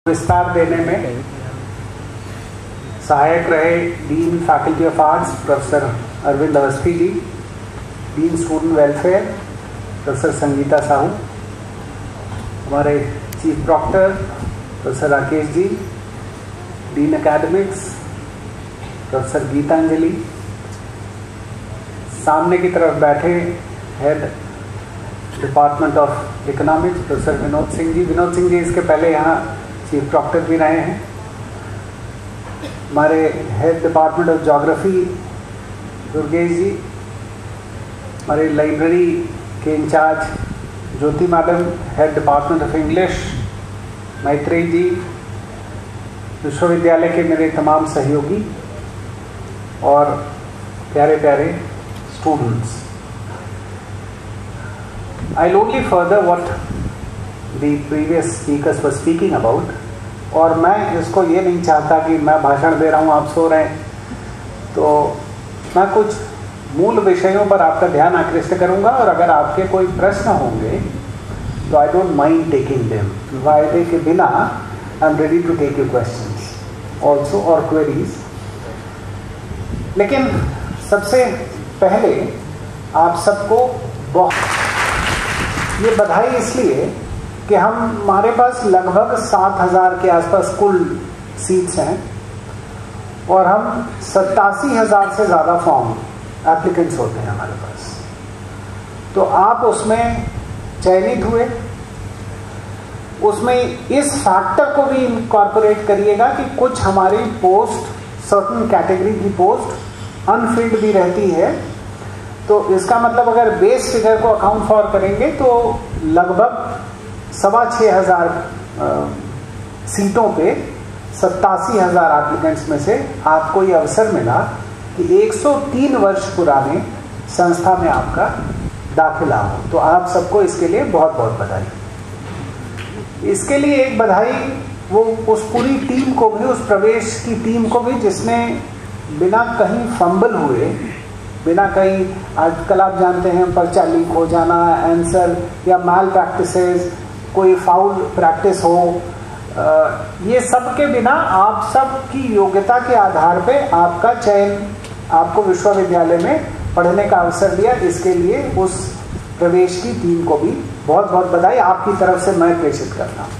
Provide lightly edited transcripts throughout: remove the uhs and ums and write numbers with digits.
विस्तार देने में सहायक रहे dean faculty of arts professor Arvind Awasthi ji, dean student welfare professor Sangeeta Sahu, हमारे chief proctor professor Rakesh ji, dean academics professor Geetanjali, सामने की तरफ बैठे head department of economics professor Vinod Singh ji. Vinod Singh ji इसके पहले यहाँ चीफ प्रॉक्टर भी रहे हैं। हमारे head department of geography Durgesh ji, हमारे लाइब्रेरी के incharge Jyoti madam, head department of English Maitreya जी, विश्वविद्यालय के मेरे तमाम सहयोगी और प्यारे प्यारे students. I'll only further what the previous speakers were speaking about, और मैं इसको ये नहीं चाहता कि मैं भाषण दे रहा हूँ आप सो रहे हैं, तो मैं कुछ मूल विषयों पर आपका ध्यान आकृष्ट करूँगा और अगर आपके कोई प्रश्न होंगे तो I don't mind taking them, वायदे के बिना I am ready to take you questions also और क्वेरीज। लेकिन सबसे पहले आप सबको बहुत ये बधाई इसलिए कि हमारे पास लगभग 7,000 के आसपास कुल सीट्स हैं और हम 87,000 से ज़्यादा फॉर्म एप्लीकेंट्स होते हैं हमारे पास। तो आप उसमें चयनित हुए, उसमें इस फैक्टर को भी इनकॉर्पोरेट करिएगा कि कुछ हमारी पोस्ट, सर्टन कैटेगरी की पोस्ट अनफिल्ड भी रहती है। तो इसका मतलब अगर बेस फिगर को अकाउंट फॉर करेंगे तो लगभग 6,500 सीटों पे 87,000 एप्लीकेंट्स में से आपको ये अवसर मिला कि 103 वर्ष पुराने संस्था में आपका दाखिला हो। तो आप सबको इसके लिए बहुत बहुत बधाई। इसके लिए एक बधाई वो उस पूरी टीम को भी, उस प्रवेश की टीम को भी जिसने बिना कहीं फंबल हुए, बिना कहीं, आजकल आप जानते हैं पर्चा लीक हो जाना, आंसर या मैल प्रैक्टिसेस, कोई फाउल प्रैक्टिस हो, ये सब के बिना आप सब की योग्यता के आधार पे आपका चयन, आपको विश्वविद्यालय में पढ़ने का अवसर दिया। इसके लिए उस प्रवेश की टीम को भी बहुत बहुत बधाई आपकी तरफ से मैं प्रेषित करता हूँ।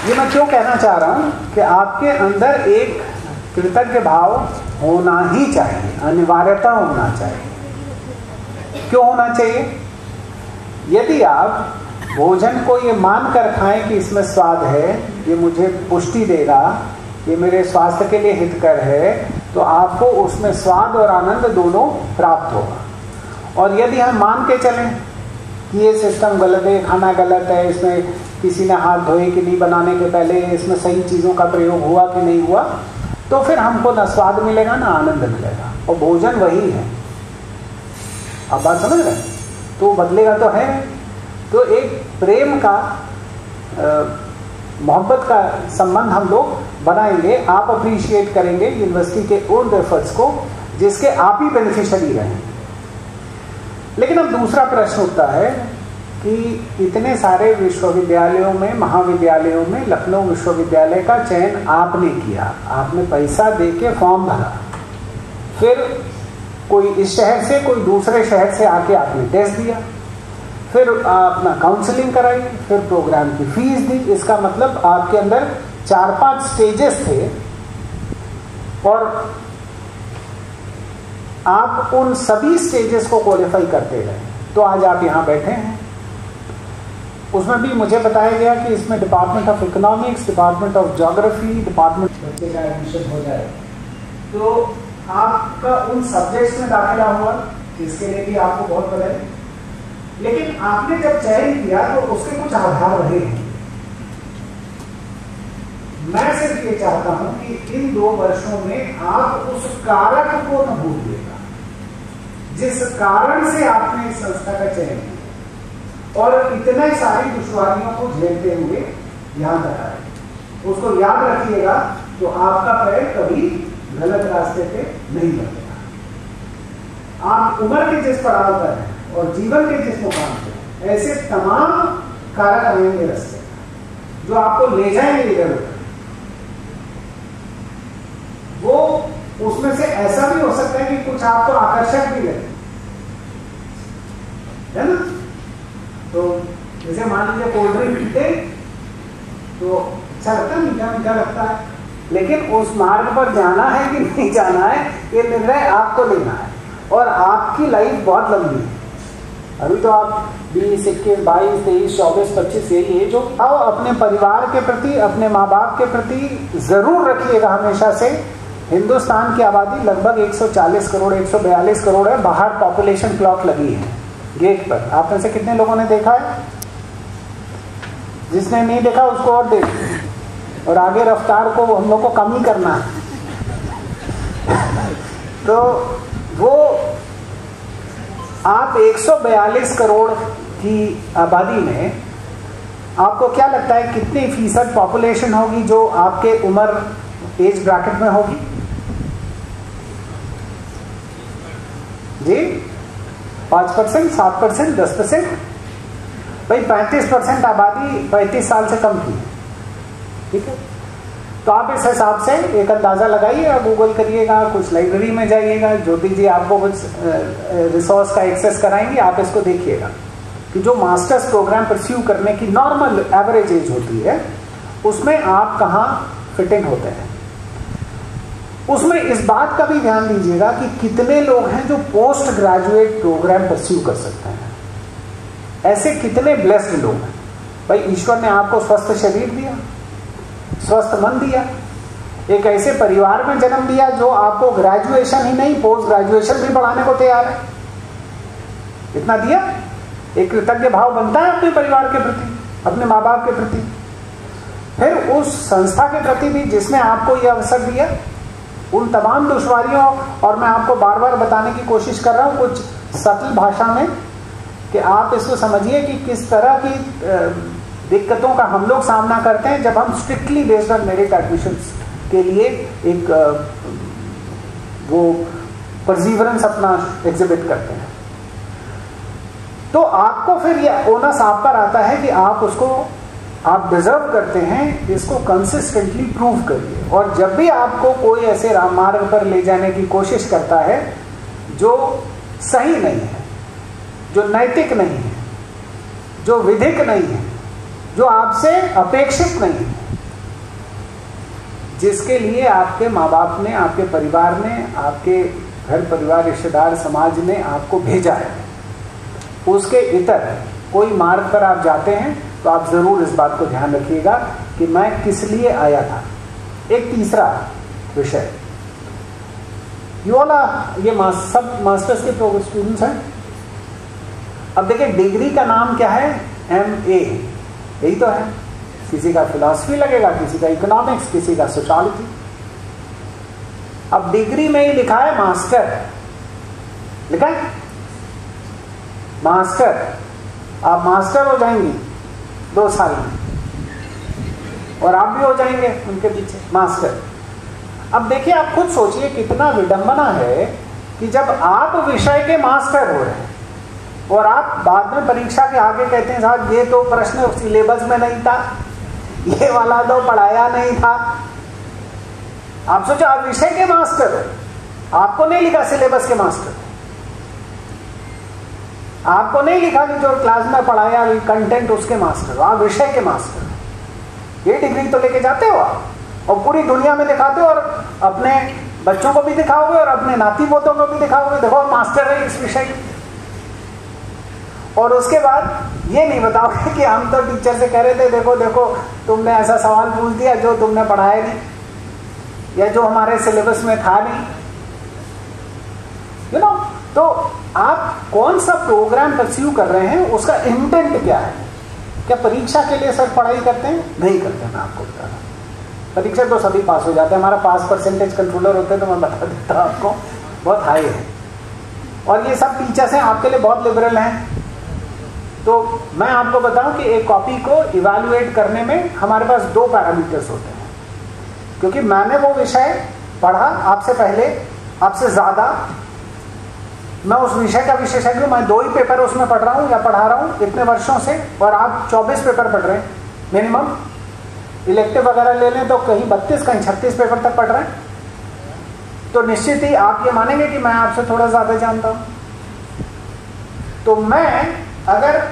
ये मैं क्यों कहना चाह रहा हूँ कि आपके अंदर एक कृतज्ञ भाव होना ही चाहिए, अनिवार्यता होना चाहिए। क्यों होना चाहिए? यदि आप भोजन को ये मान कर खाएं कि इसमें स्वाद है, ये मुझे पुष्टि देगा, ये मेरे स्वास्थ्य के लिए हितकर है, तो आपको उसमें स्वाद और आनंद दोनों प्राप्त होगा। और यदि हम मान के चलें कि ये सिस्टम गलत है, खाना गलत है, इसमें किसी ने हाथ धोए कि नहीं बनाने के पहले, इसमें सही चीज़ों का प्रयोग हुआ कि नहीं हुआ, तो फिर हमको ना स्वाद मिलेगा ना आनंद मिलेगा। और भोजन वही है, आप बात समझ रहे हैं? तो बदलेगा तो है। तो एक प्रेम का, मोहब्बत का संबंध हम लोग बनाएंगे, आप अप्रिशिएट करेंगे यूनिवर्सिटी के उन एफर्ट्स को जिसके आप ही बेनिफिशियरी रहें। लेकिन अब दूसरा प्रश्न उठता है कि इतने सारे विश्वविद्यालयों में, महाविद्यालयों में लखनऊ विश्वविद्यालय का चयन आपने किया, आपने पैसा दे के फॉर्म भरा, फिर कोई इस शहर से कोई दूसरे शहर से आके आपने टेस्ट दिया, फिर अपना काउंसलिंग कराई, फिर प्रोग्राम की फीस दी। इसका मतलब आपके अंदर 4-5 स्टेजेस थे और आप उन सभी स्टेजेस को क्वालिफाई करते रहे। तो आज आप यहाँ बैठे हैं। उसमें भी मुझे बताया गया कि इसमें department of economics, department of geography, department बच्चे का एडमिशन हो जाए, तो आपका उन सब्जेक्ट्स में दाखिला हुआ, इसके लिए भी आपको बहुत बधाई। लेकिन आपने जब चयन किया तो उसके कुछ आधार रहे हैं। मैं सिर्फ ये चाहता हूं कि इन 2 वर्षों में आप उस कारक को न भूलिएगा जिस कारण से आपने इस संस्था का चयन किया और इतने सारी दुश्वारियों को झेलते हुए यहां तक आए। उसको याद रखिएगा तो आपका पैर कभी गलत रास्ते पे नहीं लगेगा। आप उम्र के जिस पड़ाव पर हैं और जीवन के जिस मुकाम पे, ऐसे तमाम कारक आएंगे रास्ते। जो आपको ले जाएंगे इधर उधर, वो उसमें से ऐसा भी हो सकता है कि कुछ आपको आकर्षक भी लगे, है ना। तो जैसे मान लीजिए कोल्ड ड्रिंक पीते तो अच्छा लगता है, मीठा मीठा लगता है, लेकिन उस मार्ग पर जाना है कि नहीं जाना है, ये निर्णय आपको लेना है। और आपकी लाइफ बहुत लंबी है, अभी तो आप 20, 21, 22, 23, 24, 25 यही एज हो। आओ अपने परिवार के प्रति, अपने माँ बाप के प्रति जरूर रखिएगा हमेशा से। हिंदुस्तान की आबादी लगभग 140 करोड़ 142 करोड़ है। बाहर पॉपुलेशन क्लॉक लगी है गेट पर। आप में से कितने लोगों ने देखा है? जिसने नहीं देखा उसको और देख, और आगे रफ्तार को हम लोग को कम ही करना है। तो वो आप 142 करोड़ की आबादी में आपको क्या लगता है कितनी फीसद पॉपुलेशन होगी जो आपके उम्र एज ब्रैकेट में होगी? जी 5%, 7%, 10%? भाई 35% आबादी 35 साल से कम की है, ठीक है। तो आप इस हिसाब से एक अंदाजा लगाइएगा, गूगल करिएगा, कुछ लाइब्रेरी में जाइएगा, ज्योति जी आपको कुछ रिसोर्स का एक्सेस कराएंगे, आप इसको देखिएगा कि जो मास्टर्स प्रोग्राम परस्यू करने की नॉर्मल एवरेज एज होती है उसमें आप कहाँ फिट इन होते हैं। उसमें इस बात का भी ध्यान दीजिएगा कि कितने लोग हैं जो पोस्ट ग्रेजुएट प्रोग्राम परस्यू कर सकते हैं। ऐसे कितने ब्लेस्ड लोग हैं। भाई ईश्वर ने आपको स्वस्थ शरीर दिया, स्वस्थ मन दिया, एक ऐसे परिवार में जन्म दिया जो आपको ग्रेजुएशन ही नहीं पोस्ट ग्रेजुएशन भी पढ़ाने को तैयार है, इतना दिया। एक कृतज्ञ भाव बनता है अपने परिवार के प्रति, अपने माँ बाप के प्रति, फिर उस संस्था के प्रति भी जिसने आपको यह अवसर दिया। उन तमाम दुश्वारियों, और मैं आपको बार बार बताने की कोशिश कर रहा हूं कुछ सरल भाषा में कि आप इसको समझिए कि किस तरह की दिक्कतों का हम लोग सामना करते हैं जब हम strictly based on merit admissions के लिए एक वो परसिवरेंस अपना एग्जिबिट करते हैं। तो आपको फिर ये ओनस आप पर आता है कि आप उसको आप डिजर्व करते हैं, इसको कंसिस्टेंटली प्रूव करिए। और जब भी आपको कोई ऐसे राममार्ग पर ले जाने की कोशिश करता है जो सही नहीं है, जो नैतिक नहीं है, जो विधिक नहीं है, जो आपसे अपेक्षित नहीं है, जिसके लिए आपके माँ बाप ने, आपके परिवार ने, आपके घर परिवार रिश्तेदार समाज ने आपको भेजा है, उसके इतर कोई मार्ग पर आप जाते हैं तो आप जरूर इस बात को ध्यान रखिएगा कि मैं किस लिए आया था। एक तीसरा विषय, ये सब मास्टर्स के स्टूडेंट्स हैं। अब देखिए डिग्री का नाम क्या है? MA, यही तो है। किसी का फिलॉसफी लगेगा, किसी का इकोनॉमिक्स, किसी का सोशियोलॉजी। अब डिग्री में ही लिखा है मास्टर, लिखा है मास्टर। आप मास्टर हो जाएंगी 2 साल में, और आप भी हो जाएंगे उनके पीछे मास्टर। अब देखिए आप खुद सोचिए कितना विडंबना है कि जब आप विषय के मास्टर हो रहे हैं और आप बाद में परीक्षा के आगे कहते हैं साहब ये तो प्रश्न सिलेबस में नहीं था, ये वाला तो पढ़ाया नहीं था। आप सोचो आप विषय के मास्टर हो, आपको नहीं लिखा सिलेबस के मास्टर, आपको नहीं लिखा कि जो क्लास में पढ़ाया कंटेंट उसके मास्टर हो, आप विषय के मास्टर। ये डिग्री तो लेके जाते हो आप, और पूरी दुनिया में दिखाते हो, और अपने बच्चों को भी दिखाओगे और अपने नाती पोतों को भी दिखाओगे, देखो मास्टर है इस विषय। और उसके बाद ये नहीं बताओगे कि हम तो टीचर से कह रहे थे देखो देखो तुमने ऐसा सवाल पूछ दिया जो तुमने पढ़ाया नहीं, या जो हमारे सिलेबस में था नहीं। यू नो, तो आप कौन सा प्रोग्राम परस्यू कर रहे हैं, उसका इंटेंट क्या है? क्या परीक्षा के लिए सर पढ़ाई करते हैं? नहीं करते। मैं आपको बता रहा हूं, परीक्षा तो सभी पास हो जाते हैं। हमारा पास परसेंटेज कंट्रोलर होते हैं तो मैं बता देता हूं आपको, बहुत हाई है। और ये सब टीचर्स हैं आपके लिए बहुत लिबरल हैं। तो मैं आपको बताऊं कि एक कॉपी को इवैल्यूएट करने में हमारे पास 2 पैरामीटर्स होते हैं, क्योंकि मैंने वो विषय पढ़ा आपसे पहले, आपसे ज्यादा। मैं उस विषय का विशेषज्ञ हूं, मैं 2 ही पेपर उसमें पढ़ रहा हूं या पढ़ा रहा हूं इतने वर्षों से, और आप 24 पेपर पढ़ रहे हैं मिनिमम। इलेक्टिव वगैरह ले लें तो कहीं 32 कहीं 36 पेपर तक पढ़ रहे हैं, तो निश्चित ही आप ये मानेंगे कि मैं आपसे थोड़ा ज्यादा जानता हूं। तो मैं अगर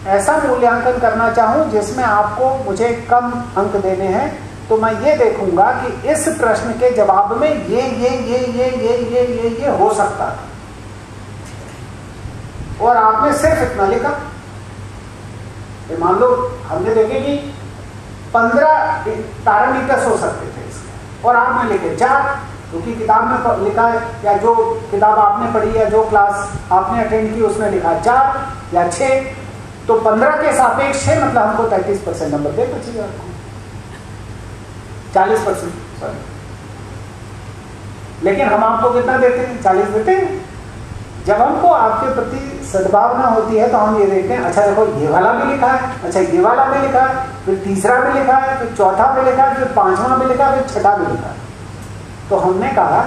ऐसा मूल्यांकन करना चाहूं जिसमें आपको मुझे कम अंक देने हैं, तो मैं ये देखूंगा कि इस प्रश्न के जवाब में ये हो सकता था, और आपने सिर्फ इतना लिखा। मान लो हमने देखे कि 15 पैरामीटर्स हो सकते थे इसके, और आपने लिखे 4, क्योंकि किताब में लिखा है, या जो किताब आपने पढ़ी या जो क्लास आपने अटेंड की उसमें लिखा 4 या 6, तो 15 के सापेक्ष 6, मतलब हमको 33% नंबर देना चाहिए आपको, 40%, सॉरी। लेकिन हम आपको कितना देते हैं? 40 देते हैं। जब हमको आपके प्रति सद्भावना होती है तो हम ये देखते हैं, अच्छा देखो ये वाला भी लिखा है, अच्छा ये वाला भी लिखा है, फिर तीसरा भी लिखा है, फिर चौथा भी लिखा है, फिर पांचवा भी लिखा है, फिर छठा भी लिखा है। तो हमने कहा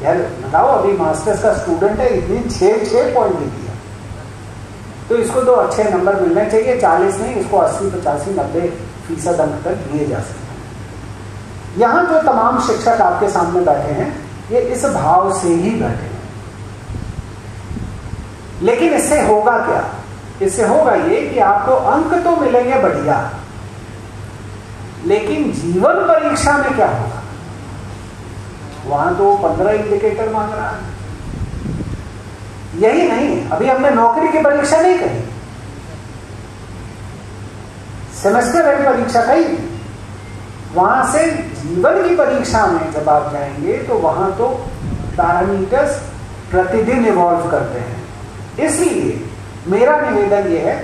यार बताओ, अभी मास्टर्स का स्टूडेंट है, इतनी 6 पॉइंट लिखी है, तो इसको तो अच्छे नंबर मिलने चाहिए, 40 नहीं, इसको 80, 85, 90% अंक तक दिए जा सकते हैं। यहां जो तमाम शिक्षक आपके सामने बैठे हैं, ये इस भाव से ही बैठे हैं। लेकिन इससे होगा क्या? इससे होगा ये कि आपको अंक तो मिलेंगे बढ़िया, लेकिन जीवन परीक्षा में क्या होगा? वहां तो 15 इंडिकेटर मांग रहा है। यही नहीं, अभी हमने नौकरी की परीक्षा नहीं कही, सेमेस्टर एंड परीक्षा कही। वहां से जीवन की परीक्षा में जब आप जाएंगे तो वहां तो पैरामीटर्स प्रतिदिन इवॉल्व करते हैं। इसलिए मेरा निवेदन यह है,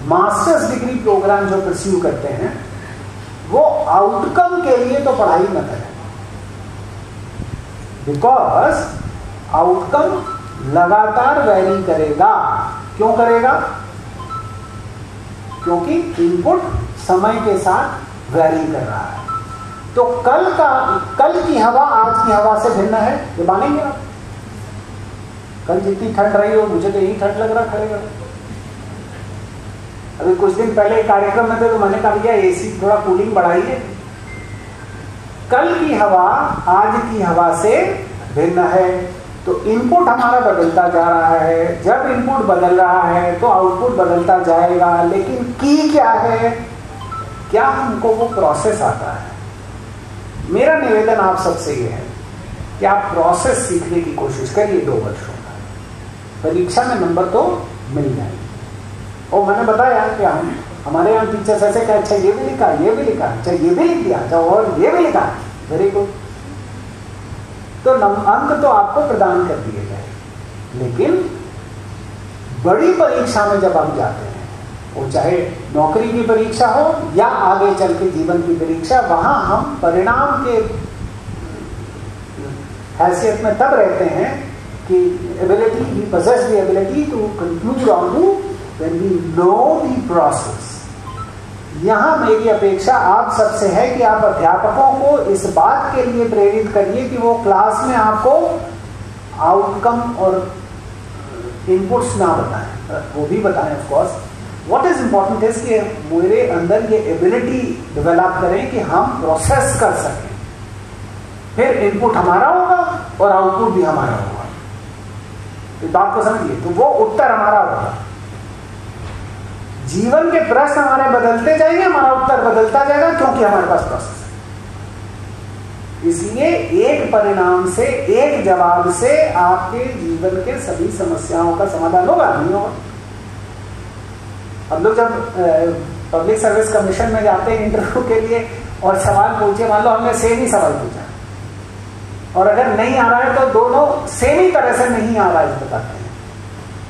मास्टर्स डिग्री प्रोग्राम जो परस्यू करते हैं वो आउटकम के लिए तो पढ़ाई मत करें, बिकॉज आउटकम लगातार वैरी करेगा। क्यों करेगा? क्योंकि इनपुट समय के साथ वैरी कर रहा है। तो कल की हवा आज की हवा से भिन्न है, ये मानेंगे आप? कल जितनी ठंड रही हो, मुझे तो यही ठंड लग रहा खड़े खड़े। अभी कुछ दिन पहले कार्यक्रम में थे तो मैंने कहा भैया एसी थोड़ा कूलिंग बढ़ाइए। कल की हवा आज की हवा से भिन्न है, तो इनपुट हमारा बदलता जा रहा है। जब इनपुट बदल रहा है तो आउटपुट बदलता जाएगा, लेकिन की क्या है? क्या हमको वो प्रोसेस आता है? मेरा निवेदन आप सबसे ये है कि आप प्रोसेस सीखने की कोशिश करिए 2 वर्षों का, परीक्षा में नंबर तो मिल जाएंगे। और मैंने बताया कि हमारे यहाँ टीचर्स ऐसे क्या, अच्छा ये भी लिखा, ये भी लिखा, अच्छा ये भी लिख दिया, अच्छा और ये भी लिखा, वेरी गुड। तो अंक तो आपको प्रदान कर दिए गए, लेकिन बड़ी परीक्षा में जब हम जाते हैं, वो चाहे नौकरी की परीक्षा हो या आगे चल के जीवन की परीक्षा, वहां हम परिणाम के हैसियत में तब रहते हैं कि ability, we possess the ability to conclude on to when we know the process। यहां मेरी अपेक्षा आप सबसे है कि आप अध्यापकों को इस बात के लिए प्रेरित करिए कि वो क्लास में आपको आउटकम और इनपुट्स ना बताएं, वो भी बताएं of course. What is important is कि मेरे अंदर ये एबिलिटी डेवलप करें कि हम प्रोसेस कर सकें, फिर इनपुट हमारा होगा और आउटपुट भी हमारा होगा। इस बात को समझिए, तो वो उत्तर हमारा होगा। जीवन के प्रश्न हमारे बदलते जाएंगे, हमारा उत्तर बदलता जाएगा, क्योंकि हमारे पास प्रोसेस है। इसलिए एक परिणाम से, एक जवाब से आपके जीवन के सभी समस्याओं का समाधान होगा नहीं होगा। अब लोग जब पब्लिक सर्विस कमीशन में जाते हैं इंटरव्यू के लिए और सवाल पूछे, मान लो हमने सेम ही सवाल पूछा और अगर नहीं आ रहा है तो दोनों सेम ही तरह से नहीं आ रहा है बताते हैं,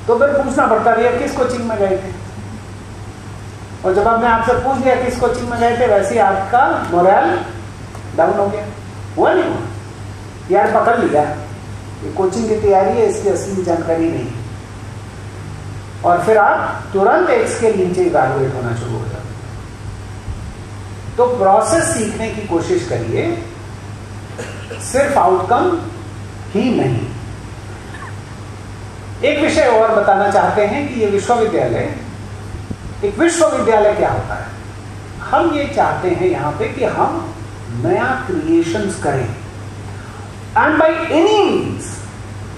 तो फिर पूछना पड़ता है किस कोचिंग में गए थे। और जब आपने आपसे पूछ लिया किस कोचिंग में गए थे, वैसे ही आपका मोरल डाउन हो गया। हुआ नहीं हुआ? यार पकड़ लिया ये कोचिंग की तैयारी है, इसकी असली जानकारी नहीं, और फिर आप तुरंत एक्स के नीचे इवैल्यूएट होना शुरू हो जाते। तो प्रोसेस सीखने की कोशिश करिए, सिर्फ आउटकम ही नहीं। एक विषय और बताना चाहते हैं कि ये विश्वविद्यालय, एक विश्वविद्यालय क्या होता है। हम ये चाहते हैं यहाँ पे कि हम नया क्रिएशंस करें, एंड बाई एनी मीन्स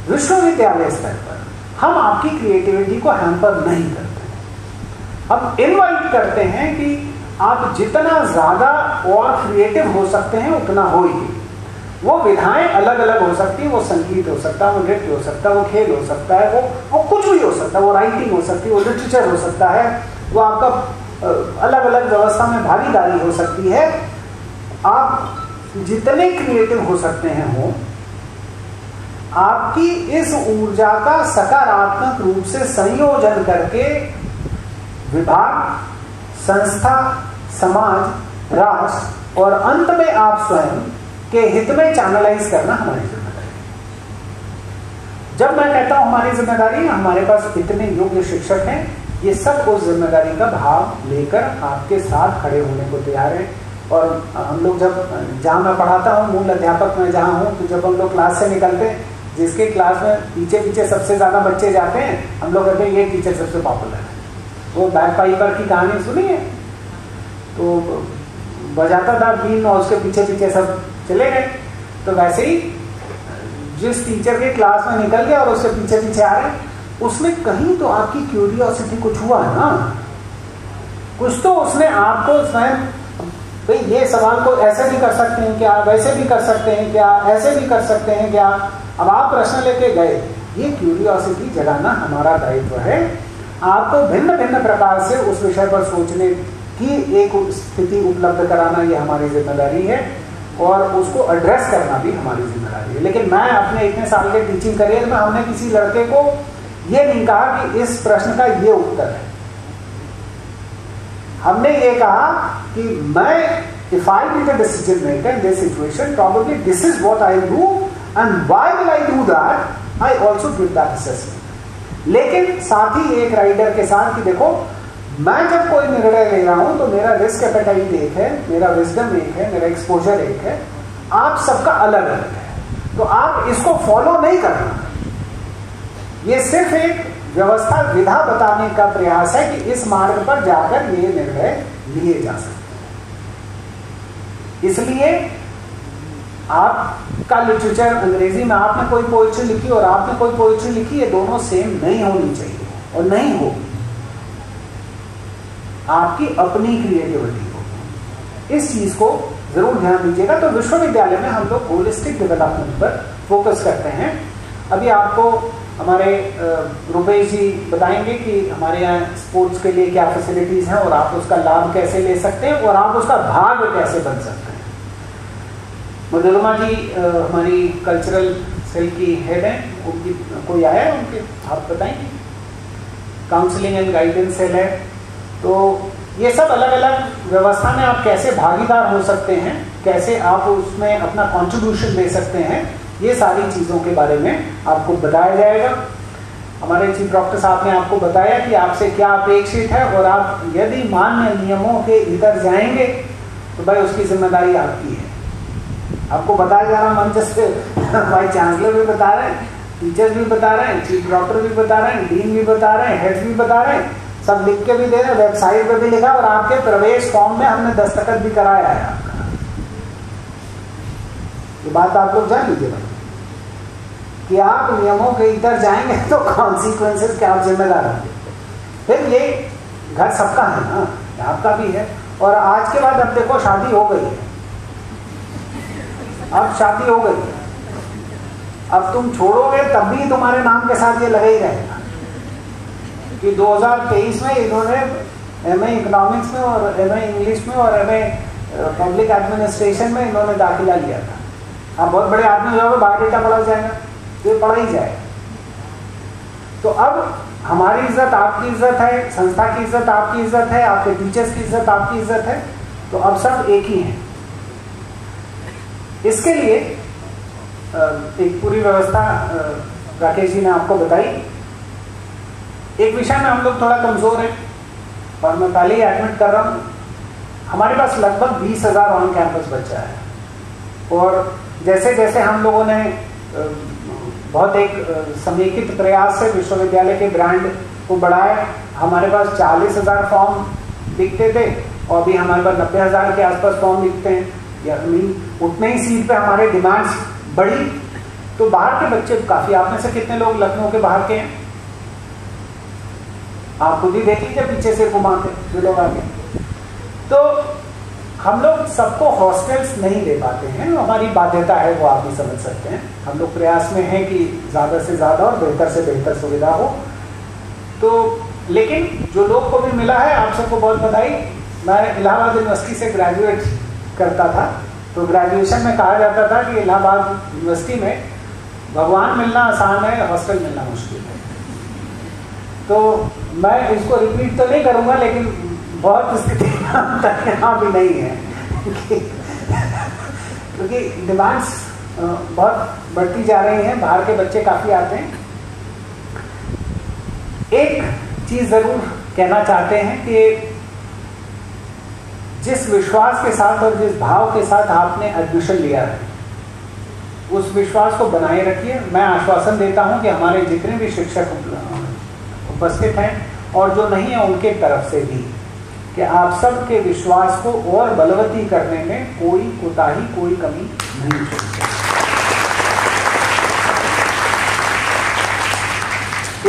विश्वविद्यालय स्तर पर हम आपकी क्रिएटिविटी को हैम्पर नहीं करते हैं। हम इनवाइट करते हैं कि आप जितना ज्यादा और क्रिएटिव हो सकते हैं उतना होइए। वो विधाएं अलग अलग हो सकती है, वो संगीत हो सकता है, वो नृत्य हो सकता है, वो खेल हो सकता है, वो कुछ भी हो सकता है, वो राइटिंग हो सकती है, वो लिटरेचर हो सकता है, वो आपका अलग अलग व्यवस्था में भागीदारी हो सकती है। आप जितने क्रिएटिव हो सकते हैं हो, आपकी इस ऊर्जा का सकारात्मक रूप से संयोजन करके विभाग, संस्था, समाज, राष्ट्र और अंत में आप स्वयं के हित में चैनलाइज करना हमारी जिम्मेदारी है। जब मैं कहता हूं हमारी जिम्मेदारी, हमारे पास इतने योग्य शिक्षक हैं, ये सब उस जिम्मेदारी का भाव लेकर आपके साथ खड़े होने को तैयार हैं। और हम लोग जहां मैं पढ़ाता हूं, मूल अध्यापक मैं जहां हूं, तो जब हम लोग क्लास से निकलते हैं, जिसके क्लास में पीछे पीछे सबसे ज्यादा बच्चे जाते हैं, हम लोग कहते हैं ये टीचर सबसे पॉपुलर है। वो बैक पाइपर की कहानी सुनी है, तो बजाता था बीन और उसके पीछे पीछे सब चले गए। तो वैसे ही जिस टीचर के क्लास में निकल गया और उसके पीछे पीछे आ रहे, उसमें कहीं तो आपकी क्यूरियोसिटी कुछ हुआ ना, कुछ तो उसने आपको स्वयं, भाई ये सवाल को ऐसे भी कर सकते हैं क्या, वैसे भी कर सकते हैं क्या, ऐसे भी कर सकते हैं क्या, अब आप प्रश्न लेके गए। ये क्यूरियोसिटी जगाना हमारा दायित्व है। आपको भिन्न भिन्न प्रकार से उस विषय पर सोचने की एक स्थिति उपलब्ध कराना ये हमारी जिम्मेदारी है, और उसको एड्रेस करना भी हमारी जिम्मेदारी है। लेकिन मैं अपने इतने साल के टीचिंग करियर में हमने किसी लड़के को ये नहीं कहा कि इस प्रश्न का ये उत्तर है। हमने ये कहा कि मैं, if I be the decision maker in this situation, probably this is what I do, and why will I do that? I also give that assessment। लेकिन साथ ही एक राइडर के साथ कि देखो, मैं जब कोई निर्णय ले रहा हूं तो मेरा रिस्क एपेटाइट एक है, मेरा विजडम एक है, मेरा एक्सपोजर एक है, आप सबका अलग अलग है, तो आप इसको फॉलो नहीं करना। ये सिर्फ एक व्यवस्था, विधा बताने का प्रयास है कि इस मार्ग पर जाकर ये निर्णय लिए जा सकते हैं। इसलिए आपका लिटरेचर, अंग्रेजी में आपने कोई पोइट्री लिखी और आपने कोई पोइट्री लिखी, ये दोनों सेम नहीं होनी चाहिए और नहीं होगी। आपकी अपनी क्रिएटिविटी हो, इस चीज को जरूर ध्यान दीजिएगा। तो विश्वविद्यालय में हम लोग होलिस्टिक डेवलपमेंट पर फोकस करते हैं। अभी आपको हमारे रुपेश जी बताएंगे कि हमारे यहाँ स्पोर्ट्स के लिए क्या फैसिलिटीज हैं और आप उसका लाभ कैसे ले सकते हैं और आप उसका भाग कैसे बन सकते हैं। मधुरमा जी हमारी कल्चरल सेल की हेड हैं, उनकी कोई आया है, उनके आप बताएंगे। काउंसलिंग एंड गाइडेंस सेल है। तो ये सब अलग अलग व्यवस्था में आप कैसे भागीदार हो सकते हैं, कैसे आप उसमें अपना कंट्रीब्यूशन दे सकते हैं, ये सारी चीजों के बारे में आपको बताया जाएगा। हमारे चीफ डॉक्टर साहब ने आपको बताया कि आपसे क्या अपेक्षित है, और आप यदि मान्य नियमों के भीतर जाएंगे तो भाई उसकी जिम्मेदारी आपकी है। आपको बताया जा रहा मंच से, भाई चांसलर भी बता रहे हैं, टीचर्स भी बता रहे हैं, चीफ डॉक्टर भी बता रहे हैं, डीन भी बता रहे हैं, हेड्स भी बता रहे हैं, सब लिख के भी दे रहे हैं, वेबसाइट पे भी लिखा, और आपके प्रवेश फॉर्म में हमने दस्तखत भी कराया है आपका। ये बात आप लोग जान लीजिए भाई, कि आप नियमों के इधर जाएंगे तो कॉन्सिक्वेंसेस के आप जिम्मेदार होंगे। फिर ये घर सबका है ना, आपका भी है। और आज के बाद अब देखो शादी हो गई है, अब शादी हो गई है, अब तुम छोड़ोगे तब भी तुम्हारे नाम के साथ ये लगा ही रहेगा कि 2023 में इन्होंने एमए इकोनॉमिक्स में और एमए इंग्लिश में और एमए पब्लिक एडमिनिस्ट्रेशन में इन्होंने दाखिला लिया था। आप बहुत बड़े आदमी हो जाओगे, बायोडेटा पढ़ा जाएगा, ये पढ़ा ही जाएगा। तो अब हमारी इज्जत आपकी इज्जत है, संस्था की इज्जत आपकी इज्जत है, आपके टीचर्स की इज्जत आपकी इज्जत है, तो अब सब एक ही है। इसके लिए एक पूरी व्यवस्था राकेश जी ने आपको बताई। एक विषय में हम लोग थोड़ा कमजोर हैं, और मैं पहले ही एडमिट कर रहा हूं, हमारे पास लगभग 20,000 ऑन कैंपस बच्चा है, और जैसे जैसे हम लोगों ने बहुत एक समेकित प्रयास से विश्वविद्यालय के ब्रांड को बढ़ाया, हमारे पास 40,000 फॉर्म बिकते थे, और अभी हमारे पास 90,000 के आसपास फॉर्म लिखते हैं, या उतने ही सीट पे हमारे डिमांड्स बढ़ी, तो बाहर के बच्चे काफी, आप में से कितने लोग लखनऊ के बाहर के हैं? आप खुद ही देख लीजिए पीछे से घुमा के जो लोग आगे। तो हम लोग सबको हॉस्टल्स नहीं दे पाते हैं, हमारी बाध्यता है, वो आप भी समझ सकते हैं। हम लोग प्रयास में हैं कि ज़्यादा से ज़्यादा और बेहतर से बेहतर सुविधा हो। तो लेकिन जो लोग को भी मिला है, आप सबको बहुत बधाई। मैं इलाहाबाद यूनिवर्सिटी से ग्रेजुएट करता था, तो ग्रेजुएशन में कहा जाता था कि इलाहाबाद यूनिवर्सिटी में भगवान मिलना आसान है, हॉस्टल मिलना मुश्किल है। तो मैं इसको रिपीट तो नहीं करूँगा, लेकिन बहुत स्थिति यहाँ भी नहीं है, क्योंकि डिमांड्स बहुत बढ़ती जा रही हैं, बाहर के बच्चे काफ़ी आते हैं। एक चीज़ ज़रूर कहना चाहते हैं कि जिस विश्वास के साथ और जिस भाव के साथ आपने एडमिशन लिया है, उस विश्वास को बनाए रखिए। मैं आश्वासन देता हूं कि हमारे जितने भी शिक्षक उपस्थित हैं और जो नहीं है उनके तरफ से भी, कि आप सबके विश्वास को और बलवती करने में कोई कोताही, कोई कमी नहीं छोड़ेगी।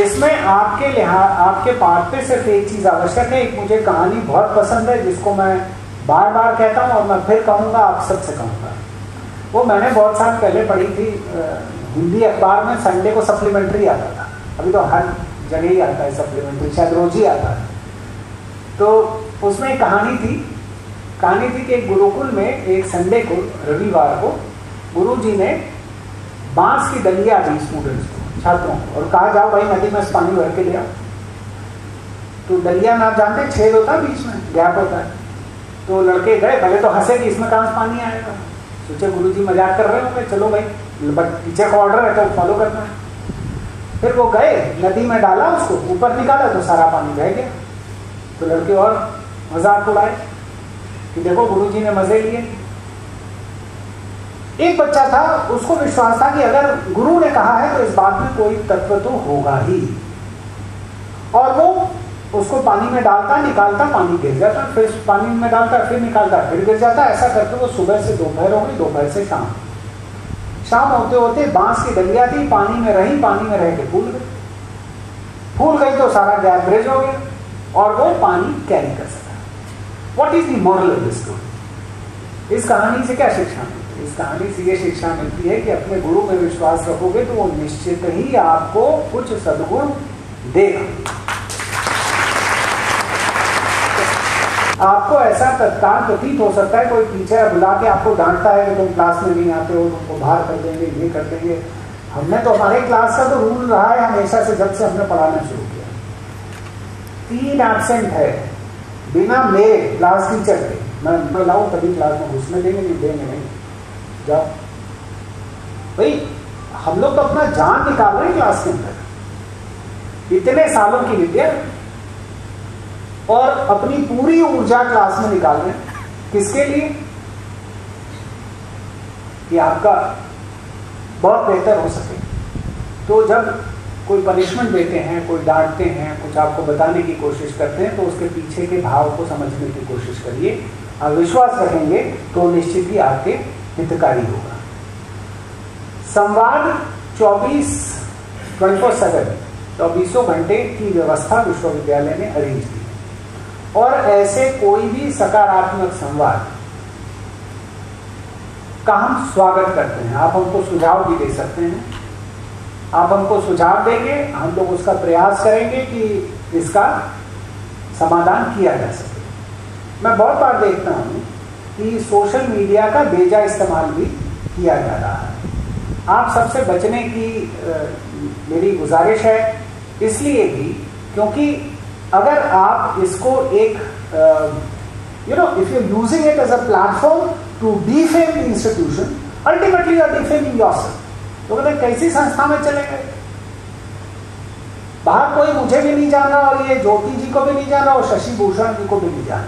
इसमें आपके पार्ट पे सिर्फ एक चीज आवश्यक है। एक मुझे कहानी बहुत पसंद है, जिसको मैं बार बार कहता हूं और मैं फिर कहूंगा, आप सबसे कहूंगा। वो मैंने बहुत साल पहले पढ़ी थी, हिंदी अखबार में संडे को सप्लीमेंट्री आता था। अभी तो हर जगह ही आता है सप्लीमेंट्री, शायद रोज ही आता है। तो उसमें एक कहानी थी कि गुरुकुल में एक संडे को, रविवार को, गुरुजी ने बांस की डलिया दी स्टूडेंट्स को, छात्रों को, और कहा जाओ भाई नदी में पानी भर के ले आओ। तो डलिया में आप जानते, छेद होता है, बीच में गैप होता है। तो लड़के गए, पहले तो हंसे कि इसमें कहाँ से पानी आएगा, सोचे गुरुजी मजाक कर रहे होंगे, चलो भाई बट टीचर का ऑर्डर है तो फॉलो करना है। फिर वो गए, नदी में डाला, उसको ऊपर निकाला तो सारा पानी बह गया। तो लड़के और मजाक उड़ाए कि देखो गुरुजी ने मजे लिए। एक बच्चा था, उसको विश्वास था कि अगर गुरु ने कहा है तो इस बात में कोई तत्व तो होगा ही, और वो उसको पानी में डालता, निकालता, पानी गिर जाता, फिर पानी में डालता, फिर निकालता, फिर गिर जाता। ऐसा करते वो सुबह से दोपहर हो गई, दोपहर से शाम, शाम होते होते बांस की डलिया थी, पानी में रही, पानी में रह के फूल गई तो सारा गैप ब्रिज हो गया और वो पानी कैरी कर सका। What is the moral of this story? इस कहानी से क्या शिक्षा मिलती है? इस कहानी से ये शिक्षा मिलती है कि अपने गुरु में विश्वास रखोगे तो वो निश्चित ही आपको कुछ सद्गुण देगा। आपको ऐसा तत्काल प्रतीत हो सकता है, कोई टीचर बुला के आपको डांटता है कि तुम क्लास में नहीं आते हो, तुमको बाहर कर देंगे, ये कर देंगे। हमने तो, हमारे क्लास का तो रूल रहा है हमेशा से, जब से हमने पढ़ाना शुरू किया, 3 एब्सेंट है बिना मेरे क्लास टीचर के। मैं बुलाऊं तभी क्लास में घुसने देंगे, नहीं देंगे नहीं, जाओ भाई। हम लोग तो अपना जान निकाल रहे हैं क्लास के अंदर, इतने सालों की विद्या, और अपनी पूरी ऊर्जा क्लास में निकाल रहे हैं। किसके लिए? कि आपका बहुत बेहतर हो सके। तो जब कोई पनिशमेंट देते हैं, कोई डांटते हैं, कुछ आपको बताने की कोशिश करते हैं, तो उसके पीछे के भाव को समझने की कोशिश करिए। आप विश्वास रखेंगे तो निश्चित ही आपके हितकारी होगा। संवाद 24/7 24 घंटे की व्यवस्था विश्वविद्यालय ने अरेंज की, और ऐसे कोई भी सकारात्मक संवाद का हम स्वागत करते हैं। आप हमको सुझाव भी दे सकते हैं, आप हमको सुझाव देंगे, हम लोग उसका प्रयास करेंगे कि इसका समाधान किया जा सके। मैं बहुत बार देखता हूं कि सोशल मीडिया का बेजा इस्तेमाल भी किया जा रहा है। आप सबसे बचने की मेरी गुजारिश है, इसलिए भी क्योंकि अगर आप इसको एक if you're using it as a platform to defame the institution, ultimately you are defaming yourself. तो कहते कैसी संस्था में चले गए? बाहर कोई मुझे भी नहीं जाना, और ये ज्योति जी को भी नहीं जाना, और शशि भूषण जी को भी नहीं जाना,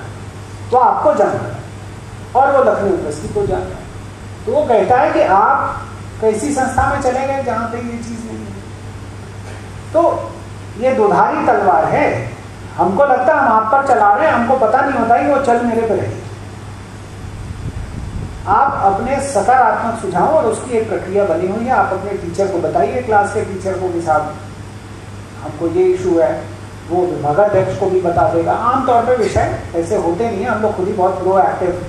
तो आपको जाना है, और वो लखनऊ यूनिवर्सिटी को जाना है। तो वो कहता है कि आप कैसी संस्था में चले गए जहां पे ये चीज नहीं है। तो ये दुधारी तलवार है। हमको लगता है हम आप पर चला रहे हैं, हमको पता नहीं होता कि वो चल मेरे पे रही। आप अपने सकारात्मक सुझाव, और उसकी एक प्रक्रिया बनी हुई है, आप अपने टीचर को बताइए, क्लास के टीचर को कि साहब हमको ये इशू है, वो विभागाध्यक्ष को भी बता देगा। आमतौर पर विषय ऐसे होते नहीं है, हम लोग खुद ही बहुत प्रोएक्टिव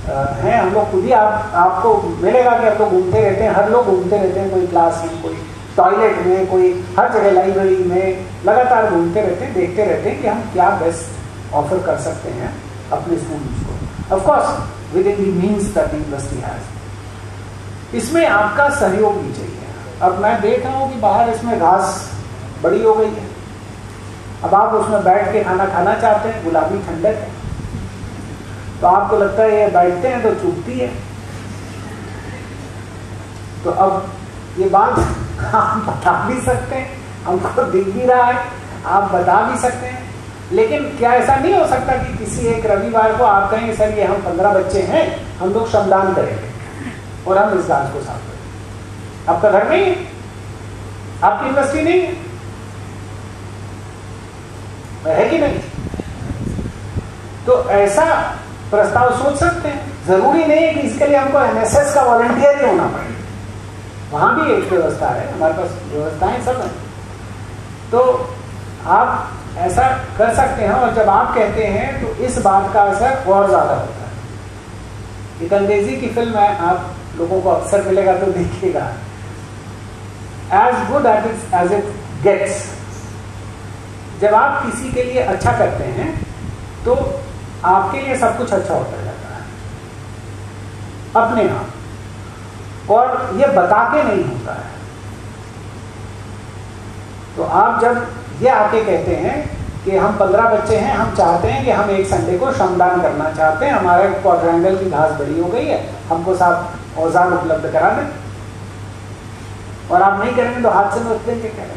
हैं, हम लोग खुद ही आपको मिलेगा कि हम लोग घूमते रहते हैं, हर लोग घूमते रहते हैं, कोई क्लास में, कोई टॉयलेट में, कोई हर जगह लाइब्रेरी में लगातार घूमते रहते हैं, देखते रहते हैं कि हम क्या बेस्ट ऑफर कर सकते हैं अपने स्टूडेंट्स को, of course with in the means that university has. इसमें आपका सहयोग भी चाहिए। अब मैं देख रहा हूँ कि बाहर इसमें घास बड़ी हो गई है, अब आप उसमें बैठ के खाना खाना चाहते हैं, गुलाबी ठंडक है, तो आपको लगता है ये बैठते हैं तो चुभती है। तो अब ये बात आप बता भी सकते हैं, हमको दिख भी रहा है, आप बता भी सकते हैं, लेकिन क्या ऐसा नहीं हो सकता कि किसी एक रविवार को आप कहें सर ये हम 15 बच्चे हैं, हम लोग श्रमदान करेंगे और हम इस घास को साफ करेंगे। आपका घर नहीं है, आपकी यूनिवर्सिटी नहीं है कि नहीं? तो ऐसा प्रस्ताव सोच सकते हैं। जरूरी नहीं है कि इसके लिए हमको एनएसएस का वॉलंटियर ही होना पड़े, वहां भी एक व्यवस्था है, हमारे पास व्यवस्थाएं सब है। तो आप ऐसा कर सकते हैं, और जब आप कहते हैं तो इस बात का असर और ज्यादा होता है। एक अंग्रेजी की फिल्म है, आप लोगों को अक्सर मिलेगा तो देखिएगा, as good as it gets. जब आप किसी के लिए अच्छा करते हैं तो आपके लिए सब कुछ अच्छा होता जाता है अपने आप, और ये बता के नहीं होता है। तो आप जब ये आके कहते हैं कि हम 15 बच्चे हैं, हम चाहते हैं कि हम एक संडे को श्रमदान करना चाहते हैं, हमारे क्वाड्रेंगल की घास बड़ी हो गई है, हमको साथ औजार उपलब्ध करा दें, और आप नहीं करेंगे तो हाथ से नोच देंगे, कह रहे हैं।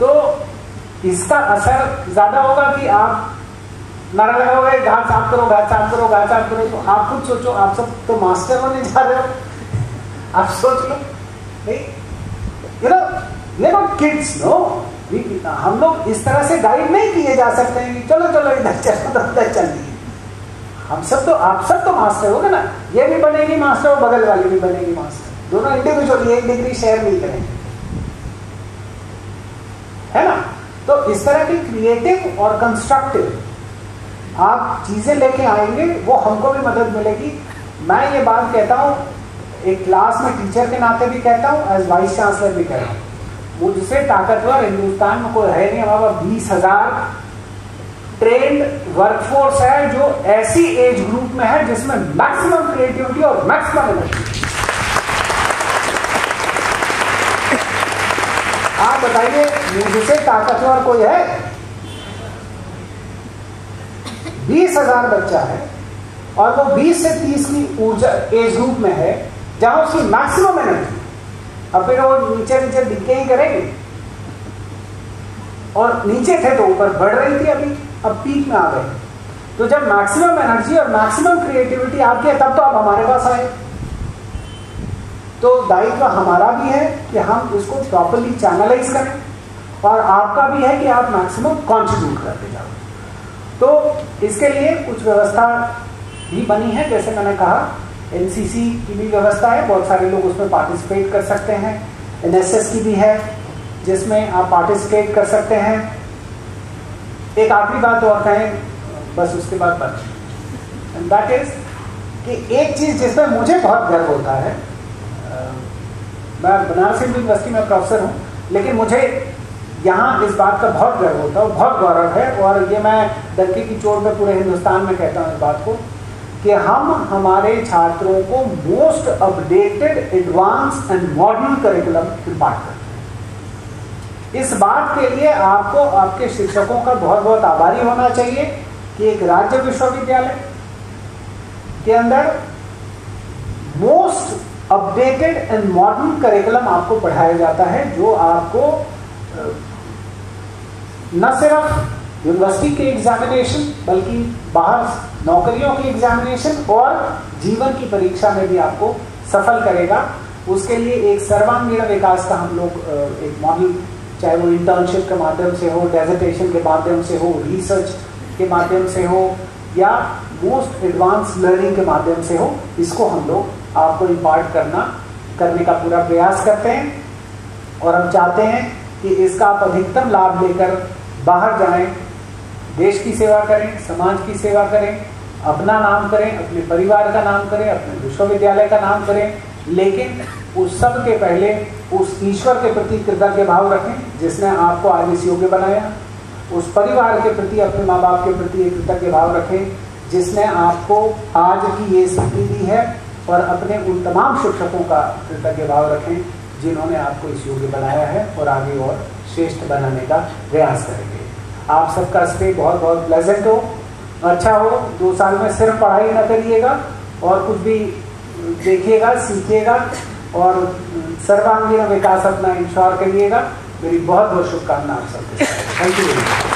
तो इसका असर ज्यादा होगा कि आप नारा लगाओगे घास साफ करो, घास साफ करो, घास साफ करो। तो आप खुद सोचो, आप सब तो मास्टर होने जा रहे हो, आप सोच लो, नहीं ये नॉट किड्स, नो। हम लोग इस तरह से गाइड नहीं किए जा सकते हैं कि चलो चलो इधर चलो तो उधर चलिए। हम सब तो, आप सब तो मास्टर होगे ना, ये भी बनेगी मास्टर और बगल वाली भी बनेगी मास्टर, दोनों इंडिविजुअली 1 डिग्री शेयर नहीं करेंगे, है ना। तो इस तरह की क्रिएटिव और कंस्ट्रक्टिव आप चीजें लेके आएंगे, वो हमको भी मदद मिलेगी। मैं ये बात कहता हूं, एक क्लास में टीचर के नाते भी कहता हूं, एज वाइस चांसलर भी कह रहा हूं, मुझसे ताकतवर हिंदुस्तान में कोई है नहीं। हमारा 20,000 ट्रेंड वर्कफोर्स है जो ऐसी एज ग्रुप में है जिसमें मैक्सिमम क्रिएटिविटी और मैक्सिमम एनर्जी। आप बताइए, मुझसे ताकतवर कोई है? 20,000 बच्चा है और वो 20 से 30 की ऊर्जा एज ग्रुप में है जहां उसकी मैक्सिमम एनर्जी, अब फिर वो नीचे नीचे दिखे ही करेंगे, और नीचे थे तो ऊपर बढ़ रही थी, अभी अब पीक में आ गए। तो जब मैक्सिमम एनर्जी और मैक्सिमम क्रिएटिविटी आपकी है, तब तो आप हमारे पास आए। तो दायित्व हमारा भी है कि हम इसको प्रॉपर्ली चैनलाइज करें, और आपका भी है कि आप मैक्सिमम कॉन्ट्रीब्यूट करते जाओ। तो इसके लिए कुछ व्यवस्था भी बनी है, जैसे मैंने कहा एनसीसी की भी व्यवस्था है, बहुत सारे लोग उसमें पार्टिसिपेट कर सकते हैं। एनएसएस की भी है जिसमें आप पार्टिसिपेट कर सकते हैं। एक आखिरी बात और कहें बस, उसके बाद बस, एंड दैट इज कि एक चीज जिसमें मुझे बहुत गर्व होता है, मैं बनारस हिंदू यूनिवर्सिटी में प्रोफेसर हूं, लेकिन मुझे यहाँ इस बात का बहुत गर्व होता है, बहुत गौरव है, और ये मैं डंके की चोट पे पूरे हिंदुस्तान में कहता हूँ इस बात को, कि हम हमारे छात्रों को most updated, advance and modern curriculum impart करते हैं। इस बात के लिए आपको आपके शिक्षकों का बहुत बहुत आभारी होना चाहिए कि एक राज्य विश्वविद्यालय के अंदर most updated and modern curriculum आपको पढ़ाया जाता है, जो आपको न सिर्फ यूनिवर्सिटी के एग्जामिनेशन बल्कि बाहर नौकरियों की एग्जामिनेशन और जीवन की परीक्षा में भी आपको सफल करेगा। उसके लिए एक सर्वांगीण विकास का हम लोग एक मॉडल चाहे वो इंटर्नशिप के माध्यम से हो, डेजिटेशन के माध्यम से हो, रिसर्च के माध्यम से हो, या मोस्ट एडवांस लर्निंग के माध्यम से हो, इसको हम लोग आपको इम्पार्ट करने का पूरा प्रयास करते हैं। और हम चाहते हैं कि इसका आप अधिकतम लाभ लेकर बाहर जाएं, देश की सेवा करें, समाज की सेवा करें, अपना नाम करें, अपने परिवार का नाम करें, अपने विश्वविद्यालय का नाम करें, लेकिन उस सब के पहले उस ईश्वर के प्रति कृतज्ञ भाव रखें जिसने आपको आज इस योग्य बनाया। उस परिवार के प्रति, अपने माँ बाप के प्रति एक कृतज्ञ भाव रखें जिसने आपको आज की ये स्थिति दी है, और अपने उन तमाम शिक्षकों का कृतज्ञ भाव रखें जिन्होंने आपको इस योग्य बनाया है और आगे और श्रेष्ठ बनाने का प्रयास करेंगे। आप सबका स्टे बहुत बहुत प्लेजेंट हो, अच्छा हो। 2 साल में सिर्फ पढ़ाई न करिएगा और कुछ भी देखिएगा, सीखिएगा और सर्वांगीण विकास अपना इंश्योर करिएगा। मेरी बहुत बहुत शुभकामनाएं आप सबके साथ। Thank you.